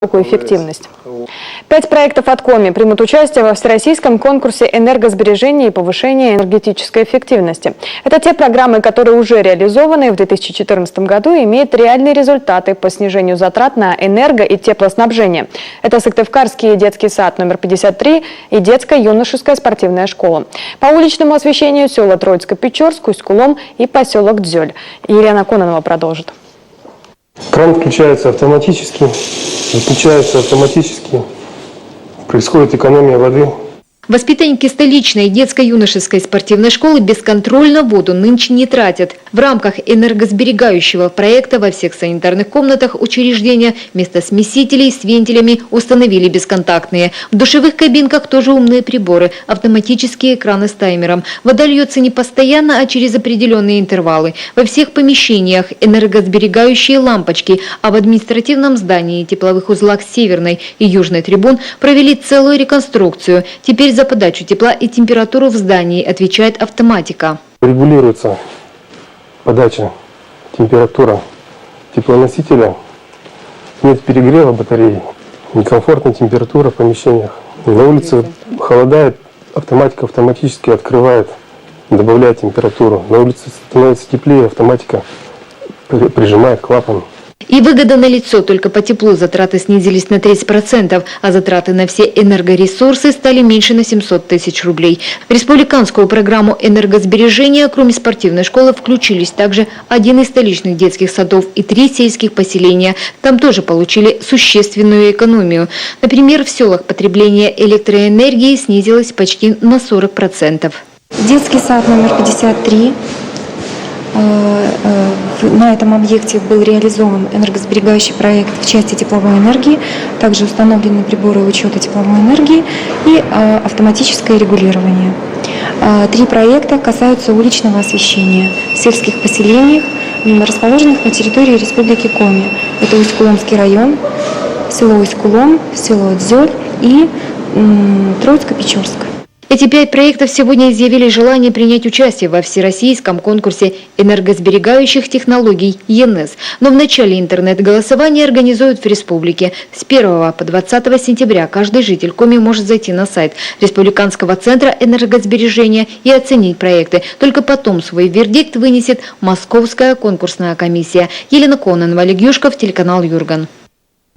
высокую эффективность. 5 проектов от Коми примут участие во всероссийском конкурсе энергосбережения и повышения энергетической эффективности. Это те программы, которые уже реализованы в 2014 году и имеют реальные результаты по снижению затрат на энерго- и теплоснабжение. Это Сыктывкарский детский сад номер 53 и детская юношеская спортивная школа. По уличному освещению села Троицко-Печорск, Усть-Кулом и поселок Дзёль. Елена Кононова продолжит. Кран включается автоматически, выключается автоматически, происходит экономия воды. Воспитанники столичной детско-юношеской спортивной школы бесконтрольно воду нынче не тратят. В рамках энергосберегающего проекта во всех санитарных комнатах учреждения вместо смесителей с вентилями установили бесконтактные. В душевых кабинках тоже умные приборы, автоматические экраны с таймером. Вода льется не постоянно, а через определенные интервалы. Во всех помещениях энергосберегающие лампочки, а в административном здании тепловых узлах Северной и Южной трибун провели целую реконструкцию. Теперь за подачу тепла и температуру в здании отвечает автоматика. Регулируется подача, температура теплоносителя, нет перегрева батареи, некомфортная температура в помещениях. На улице холодает, автоматика автоматически открывает, добавляет температуру. На улице становится теплее, автоматика прижимает клапан. И выгода налицо, только по теплу затраты снизились на 30%, а затраты на все энергоресурсы стали меньше на 700 тысяч рублей. В республиканскую программу энергосбережения, кроме спортивной школы, включились также 1 из столичных детских садов и 3 сельских поселения. Там тоже получили существенную экономию. Например, в селах потребление электроэнергии снизилось почти на 40%. Детский сад номер 53. На этом объекте был реализован энергосберегающий проект в части тепловой энергии, также установлены приборы учета тепловой энергии и автоматическое регулирование. 3 проекта касаются уличного освещения в сельских поселениях, расположенных на территории Республики Коми. Это Усть-Куломский район, село Усть-Кулом, село Дзёль и Троицко-Печорск. Эти 5 проектов сегодня изъявили желание принять участие во всероссийском конкурсе энергосберегающих технологий ЕНЭС. Но в начале интернет-голосования организуют в республике. С 1 по 20 сентября каждый житель Коми может зайти на сайт Республиканского центра энергосбережения и оценить проекты. Только потом свой вердикт вынесет Московская конкурсная комиссия. Елена Кононова, Олег Юшков, телеканал Юрган.